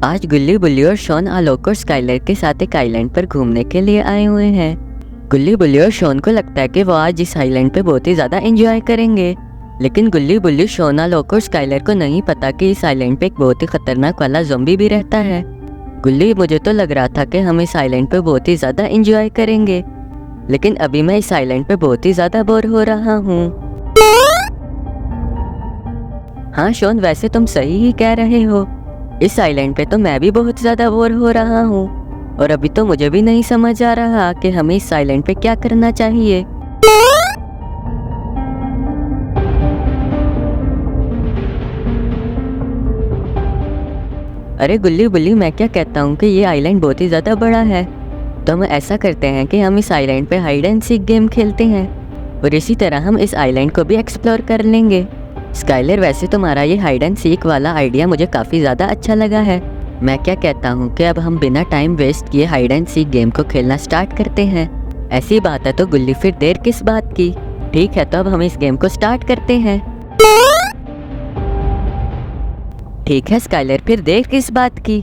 आज गुल्ली बुल्ली और शॉन आलोक और स्काइलर के साथ एक आइलैंड पर घूमने के लिए आए हुए हैं। गुल्ली बुल्ली और शॉन को लगता है कि वो आज इस आइलैंड पे बहुत ही ज़्यादा एंजॉय करेंगे, लेकिन गुल्ली बुल्ली, शॉन, आलोक और स्काइलर को नहीं पता कि इस आइलैंड पे एक बहुत ही खतरनाक वाला ज़ॉम्बी भी रहता है। गुल्ली, मुझे तो लग रहा था कि हम इस आइलैंड पे बहुत ही ज़्यादा एंजॉय करेंगे, लेकिन अभी मैं इस आइलैंड पे बहुत ही ज़्यादा बोर हो रहा हूँ। हाँ शॉन, वैसे तुम सही ही कह रहे हो। इस आइलैंड पे तो मैं भी बहुत ज़्यादा बोर हो रहा हूँ और अभी तो मुझे भी नहीं समझ आ रहा कि हमें इस आइलैंड पे क्या करना चाहिए। अरे गुल्ली बुल्ली, मैं क्या कहता हूँ कि ये आइलैंड बहुत ही ज़्यादा बड़ा है, तो हम ऐसा करते हैं कि हम इस आइलैंड पे हाइड एंड सीक गेम खेलते हैं और इसी तरह हम इस आइलैंड को भी एक्सप्लोर कर लेंगे। स्काइलर, वैसे तुम्हारा ये हाइड एंड सीक वाला आइडिया मुझे काफ़ी ज़्यादा अच्छा लगा है। मैं क्या कहता हूँ कि अब हम बिना टाइम वेस्ट किए हाइड एंड सीक गेम को खेलना स्टार्ट करते हैं। ऐसी बात है तो गुल्ली, फिर देर किस बात की। ठीक है, तो अब हम इस गेम को स्टार्ट करते हैं। ठीक है स्काइलर, फिर देर किस बात की।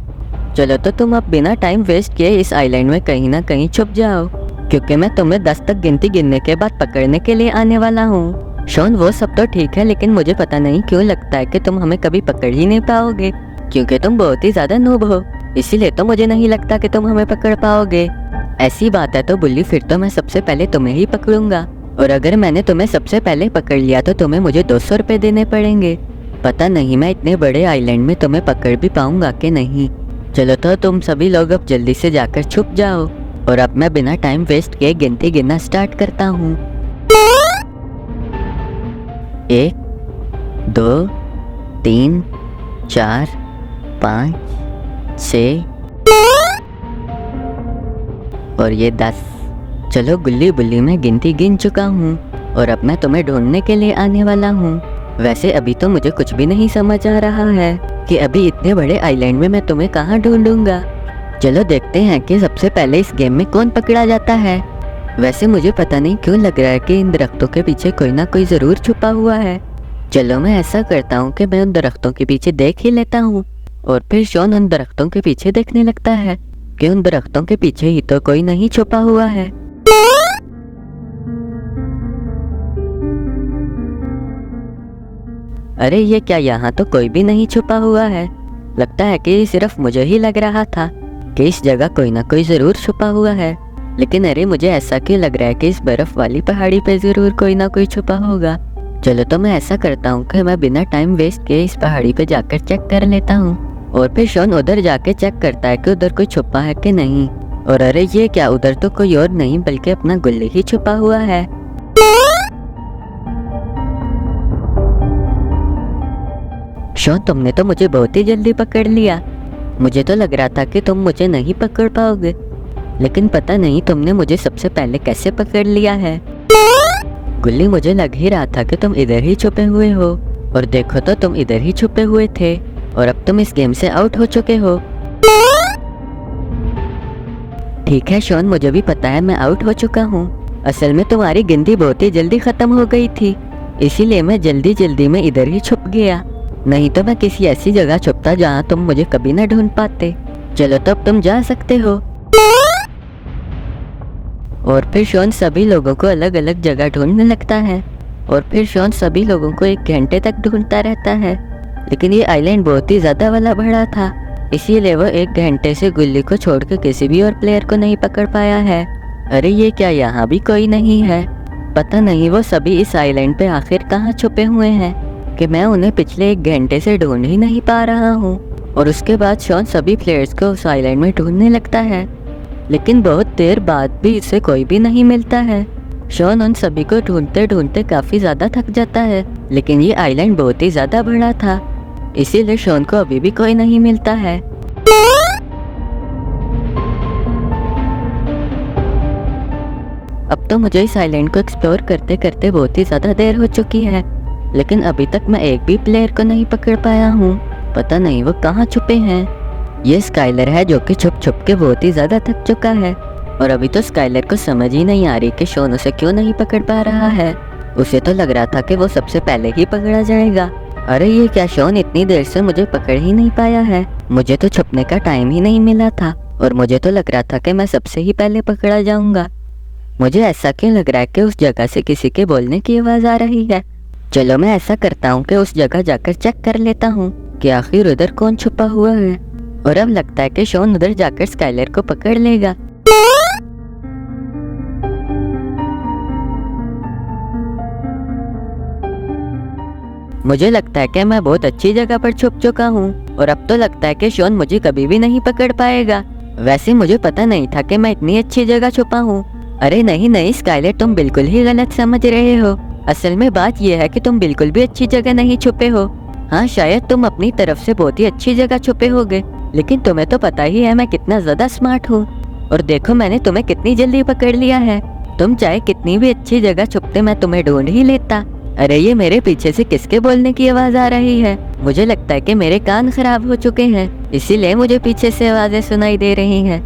चलो तो तुम अब बिना टाइम वेस्ट किए इस आइलैंड में कहीं ना कहीं छुप जाओ, क्योंकि मैं तुम्हें 10 तक गिनती गिनने के बाद पकड़ने के लिए आने वाला हूँ। शॉन, वो सब तो ठीक है, लेकिन मुझे पता नहीं क्यों लगता है कि तुम हमें कभी पकड़ ही नहीं पाओगे, क्योंकि तुम बहुत ही ज़्यादा नूब हो। इसीलिए तो मुझे नहीं लगता कि तुम हमें पकड़ पाओगे। ऐसी बात है तो बुल्ली, फिर तो मैं सबसे पहले तुम्हें ही पकड़ूंगा, और अगर मैंने तुम्हें सबसे पहले पकड़ लिया तो तुम्हें मुझे 200 रुपये देने पड़ेंगे। पता नहीं मैं इतने बड़े आइलैंड में तुम्हें पकड़ भी पाऊंगा कि नहीं। चलो तो तुम सभी लोग अब जल्दी से जाकर छुप जाओ, और अब मैं बिना टाइम वेस्ट किए गिनती गिनना स्टार्ट करता हूँ। 1 2 3 4 5 6 और ये 10। चलो गुल्ली बुल्ली, मैं गिनती गिन चुका हूँ और अब मैं तुम्हें ढूंढने के लिए आने वाला हूँ। वैसे अभी तो मुझे कुछ भी नहीं समझ आ रहा है कि अभी इतने बड़े आइलैंड में मैं तुम्हें कहाँ ढूंढूंगा। चलो देखते हैं कि सबसे पहले इस गेम में कौन पकड़ा जाता है। वैसे मुझे पता नहीं क्यों लग रहा है कि इन दरख्तों के पीछे कोई ना कोई ज़रूर छुपा हुआ है। चलो मैं ऐसा करता हूँ कि मैं उन दरख्तों के पीछे देख ही लेता हूँ, और फिर शॉन उन दरख्तों के पीछे देखने लगता है कि उन दरख्तों के पीछे ही तो कोई नहीं छुपा हुआ है। अरे ये क्या, यहाँ तो कोई भी नहीं छुपा हुआ है। लगता है कि सिर्फ मुझे ही लग रहा था कि इस जगह कोई ना कोई ज़रूर छुपा हुआ है, लेकिन अरे मुझे ऐसा क्यों लग रहा है कि इस बर्फ़ वाली पहाड़ी पे ज़रूर कोई ना कोई छुपा होगा। चलो तो मैं ऐसा करता हूँ कि मैं बिना टाइम वेस्ट किए इस पहाड़ी पे जाकर चेक कर लेता हूँ, और फिर शॉन उधर जाके चेक करता है कि उधर कोई छुपा है कि नहीं। और अरे ये क्या, उधर तो कोई और नहीं बल्कि अपना गुल्ली ही छुपा हुआ है। शॉन, तुमने तो मुझे बहुत ही जल्दी पकड़ लिया। मुझे तो लग रहा था कि तुम मुझे नहीं पकड़ पाओगे, लेकिन पता नहीं तुमने मुझे सबसे पहले कैसे पकड़ लिया है। गुल्ली, मुझे लग ही रहा था कि तुम इधर ही छुपे हुए हो, और देखो तो तुम इधर ही छुपे हुए थे, और अब तुम इस गेम से आउट हो चुके हो। ठीक है शॉन, मुझे भी पता है मैं आउट हो चुका हूँ। असल में तुम्हारी गिनती बहुत ही जल्दी ख़त्म हो गई थी, इसीलिए मैं जल्दी जल्दी में इधर ही छुप गया, नहीं तो मैं किसी ऐसी जगह छुपता जहाँ तुम मुझे कभी ना ढूंढ पाते। चलो तो अब तुम जा सकते हो। और फिर शॉन सभी लोगों को अलग अलग जगह ढूंढने लगता है, और फिर शॉन सभी लोगों को 1 घंटे तक ढूंढता रहता है, लेकिन ये आइलैंड बहुत ही ज़्यादा वाला बड़ा था, इसीलिए वो 1 घंटे से गुल्ली को छोड़ के किसी भी और प्लेयर को नहीं पकड़ पाया है। अरे ये क्या, यहाँ भी कोई नहीं है। पता नहीं वो सभी इस आइलैंड पे आखिर कहाँ छुपे हुए हैं कि मैं उन्हें पिछले 1 घंटे से ढूंढ ही नहीं पा रहा हूँ। और उसके बाद शॉन सभी प्लेयर्स को उस आइलैंड में ढूंढने लगता है, लेकिन बहुत देर बाद भी इसे कोई भी नहीं मिलता है। शॉन उन सभी को ढूंढते ढूंढते काफ़ी ज़्यादा थक जाता है, लेकिन ये आइलैंड बहुत ही ज़्यादा बड़ा था, इसीलिए शॉन को अभी भी कोई नहीं मिलता है। अब तो मुझे इस आइलैंड को एक्सप्लोर करते करते बहुत ही ज़्यादा देर हो चुकी है, लेकिन अभी तक मैं एक भी प्लेयर को नहीं पकड़ पाया हूँ। पता नहीं वो कहाँ छुपे हैं। ये स्काइलर है जो कि छुप छुप के बहुत ही ज़्यादा थक चुका है, और अभी तो स्काइलर को समझ ही नहीं आ रही कि शॉन उसे क्यों नहीं पकड़ पा रहा है। उसे तो लग रहा था कि वो सबसे पहले ही पकड़ा जाएगा, अरे ये क्या शॉन इतनी देर से मुझे पकड़ ही नहीं पाया है। मुझे तो छुपने का टाइम ही नहीं मिला था और मुझे तो लग रहा था कि मैं सबसे ही पहले पकड़ा जाऊंगा। मुझे ऐसा क्यों लग रहा है कि उस जगह से किसी के बोलने की आवाज़ आ रही है। चलो मैं ऐसा करता हूँ कि उस जगह जाकर चेक कर लेता हूँ कि आखिर उधर कौन छुपा हुआ है। और अब लगता है कि शॉन उधर जाकर स्काइलर को पकड़ लेगा। मुझे लगता है कि मैं बहुत अच्छी जगह पर छुप चुका हूँ और अब तो लगता है कि शॉन मुझे कभी भी नहीं पकड़ पाएगा। वैसे मुझे पता नहीं था कि मैं इतनी अच्छी जगह छुपा हूँ। अरे नहीं नहीं स्काइलर, तुम बिल्कुल ही गलत समझ रहे हो। असल में बात यह है कि तुम बिल्कुल भी अच्छी जगह नहीं छुपे हो। हाँ शायद तुम अपनी तरफ से बहुत ही अच्छी जगह छुपे होगे, लेकिन तुम्हें तो पता ही है मैं कितना ज्यादा स्मार्ट हूँ। और देखो मैंने तुम्हें कितनी जल्दी पकड़ लिया है। तुम चाहे कितनी भी अच्छी जगह छुपते मैं तुम्हें ढूंढ ही लेता। अरे ये मेरे पीछे से किसके बोलने की आवाज आ रही है? मुझे लगता है कि मेरे कान खराब हो चुके हैं, इसीलिए मुझे पीछे से आवाजें सुनाई दे रही हैं।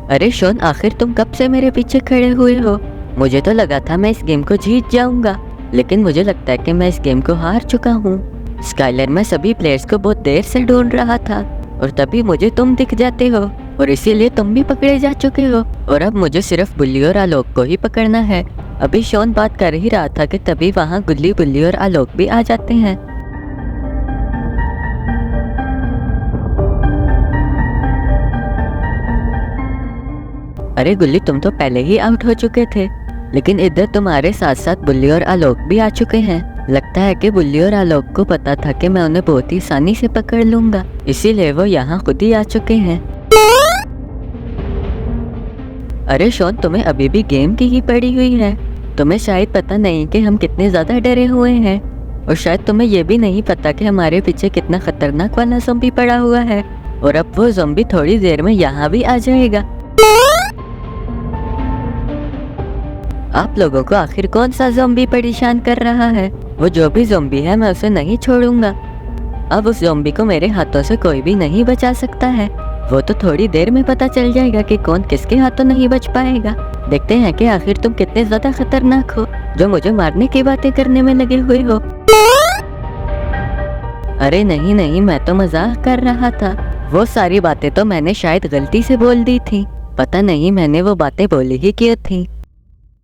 अरे शॉन, आखिर तुम कब से मेरे पीछे खड़े हुए हो? मुझे तो लगा था मैं इस गेम को जीत जाऊंगा, लेकिन मुझे लगता है कि मैं इस गेम को हार चुका हूँ। स्काइलर, मैं सभी प्लेयर्स को बहुत देर से ढूंढ रहा था और तभी मुझे तुम दिख जाते हो और इसीलिए तुम भी पकड़े जा चुके हो। और अब मुझे सिर्फ बुल्ली और आलोक को ही पकड़ना है। अभी शॉन बात कर ही रहा था कि तभी वहाँ गुल्ली, बुल्ली और आलोक भी आ जाते हैं। अरे गुल्ली, तुम तो पहले ही आउट हो चुके थे, लेकिन इधर तुम्हारे साथ साथ बुल्ली और आलोक भी आ चुके हैं। लगता है कि बुल्ली और आलोक को पता था कि मैं उन्हें बहुत ही आसानी से पकड़ लूंगा, इसीलिए वो यहाँ खुद ही आ चुके हैं। अरे शॉन, तुम्हें अभी भी गेम की ही पड़ी हुई है। तुम्हें शायद पता नहीं कि हम कितने ज्यादा डरे हुए हैं, और शायद तुम्हें ये भी नहीं पता कि हमारे पीछे कितना खतरनाक वाला ज़ॉम्बी पड़ा हुआ है और अब वो ज़ॉम्बी थोड़ी देर में यहाँ भी आ जाएगा। आप लोगों को आखिर कौन सा ज़ॉम्बी परेशान कर रहा है? वो जो भी ज़ॉम्बी है मैं उसे नहीं छोड़ूंगा। अब उस ज़ॉम्बी को मेरे हाथों से कोई भी नहीं बचा सकता है। वो तो थोड़ी देर में पता चल जाएगा कि कौन किसके हाथों नहीं बच पाएगा। देखते हैं कि आखिर तुम कितने ज्यादा खतरनाक हो जो मुझे मारने की बातें करने में लगे हुए हो। अरे नहीं नहीं, मैं तो मजाक कर रहा था। वो सारी बातें तो मैंने शायद गलती से बोल दी थी। पता नहीं मैंने वो बातें बोली ही क्यों थी।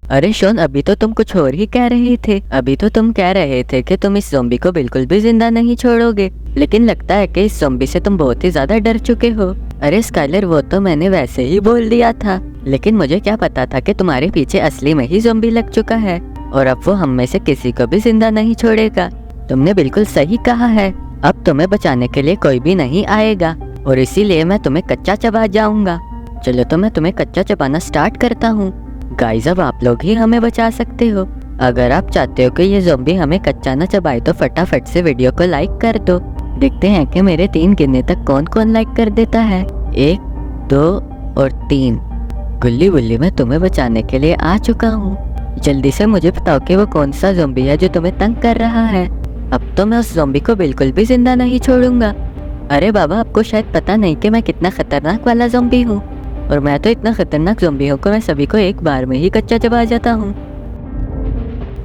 अरे शॉन, अभी तो तुम कुछ और ही कह रहे थे। अभी तो तुम कह रहे थे कि तुम इस ज़ॉम्बी को बिल्कुल भी जिंदा नहीं छोड़ोगे, लेकिन लगता है कि इस ज़ॉम्बी से तुम बहुत ही ज्यादा डर चुके हो। अरे स्काइलर, वो तो मैंने वैसे ही बोल दिया था, लेकिन मुझे क्या पता था कि तुम्हारे पीछे असली में ही ज़ॉम्बी लग चुका है और अब वो हम में से किसी को भी जिंदा नहीं छोड़ेगा। तुमने बिल्कुल सही कहा है। अब तुम्हें बचाने के लिए कोई भी नहीं आएगा और इसीलिए मैं तुम्हें कच्चा चबा जाऊंगा। चलो तो मैं तुम्हें कच्चा चबाना स्टार्ट करता हूँ। गाइस, अब आप लोग ही हमें बचा सकते हो। अगर आप चाहते हो कि ये ज़ॉम्बी हमें कच्चा न चबाए तो फटाफट से वीडियो को लाइक कर दो। देखते हैं कि मेरे 3 गिनने तक कौन कौन लाइक कर देता है। 1, 2 और 3। गुल्ली बुल्ली, मैं तुम्हें बचाने के लिए आ चुका हूँ। जल्दी से मुझे बताओ कि वो कौन सा ज़ॉम्बी है जो तुम्हें तंग कर रहा है। अब तो मैं उस ज़ॉम्बी को बिल्कुल भी जिंदा नहीं छोड़ूंगा। अरे बाबा, आपको शायद पता नहीं कि मैं कितना खतरनाक वाला ज़ॉम्बी हूँ, और मैं तो इतना खतरनाक ज़ॉम्बी हूँ कि मैं सभी को एक बार में ही कच्चा चबा जाता हूँ।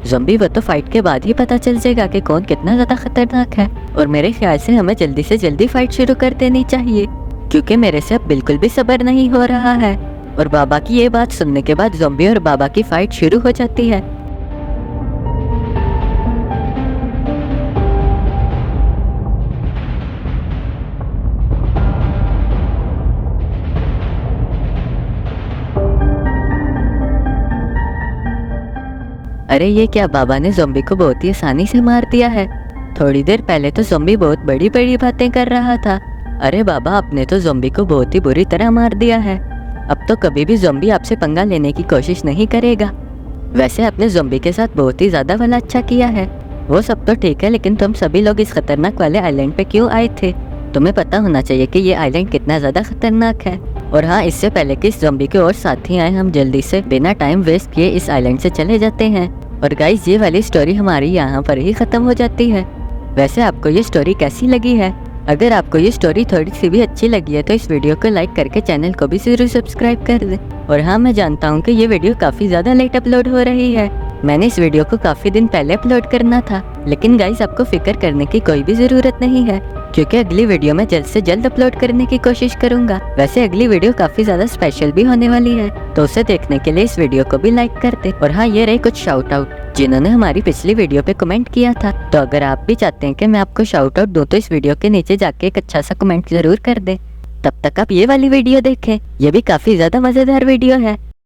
ज़ॉम्बी वो तो फाइट के बाद ही पता चल जाएगा कि कौन कितना ज़्यादा खतरनाक है, और मेरे ख्याल से हमें जल्दी से जल्दी फाइट शुरू कर देनी चाहिए, क्योंकि मेरे से अब बिल्कुल भी सब्र नहीं हो रहा है। और बाबा की ये बात सुनने के बाद ज़ॉम्बी और बाबा की फाइट शुरू हो जाती है। अरे ये क्या, बाबा ने ज़ॉम्बी को बहुत ही आसानी से मार दिया है। थोड़ी देर पहले तो ज़ॉम्बी बहुत बड़ी बड़ी बातें कर रहा था। अरे बाबा, आपने तो ज़ॉम्बी को बहुत ही बुरी तरह मार दिया है। अब तो कभी भी ज़ॉम्बी आपसे पंगा लेने की कोशिश नहीं करेगा। वैसे आपने ज़ॉम्बी के साथ बहुत ही ज़्यादा वाला अच्छा किया है। वो सब तो ठीक है, लेकिन तुम सभी लोग इस खतरनाक वाले आइलैंड पे क्यों आए थे? तुम्हें पता होना चाहिए कि ये आइलैंड कितना ज़्यादा खतरनाक है। और हाँ, इससे पहले कि इस ज़ॉम्बी के और साथी आए, हम जल्दी से बिना टाइम वेस्ट किए इस आइलैंड से चले जाते हैं। और गाइस, ये वाली स्टोरी हमारी यहाँ पर ही ख़त्म हो जाती है। वैसे आपको ये स्टोरी कैसी लगी है? अगर आपको ये स्टोरी थोड़ी सी भी अच्छी लगी है तो इस वीडियो को लाइक करके चैनल को भी जरूर सब्सक्राइब कर दें। और हाँ, मैं जानता हूँ कि ये वीडियो काफ़ी ज़्यादा लेट अपलोड हो रही है। मैंने इस वीडियो को काफ़ी दिन पहले अपलोड करना था, लेकिन गाइस आपको फिक्र करने की कोई भी ज़रूरत नहीं है, क्योंकि अगली वीडियो मैं जल्द से जल्द अपलोड करने की कोशिश करूंगा। वैसे अगली वीडियो काफ़ी ज़्यादा स्पेशल भी होने वाली है, तो उसे देखने के लिए इस वीडियो को भी लाइक कर दे। और हाँ, ये रहे कुछ शाउट आउट जिन्होंने हमारी पिछली वीडियो पे कमेंट किया था। तो अगर आप भी चाहते हैं कि मैं आपको शाउट आउट दूं तो इस वीडियो के नीचे जाके एक अच्छा सा कमेंट जरूर कर दें। तब तक आप ये वाली वीडियो देखें, ये भी काफ़ी ज़्यादा मज़ेदार वीडियो है।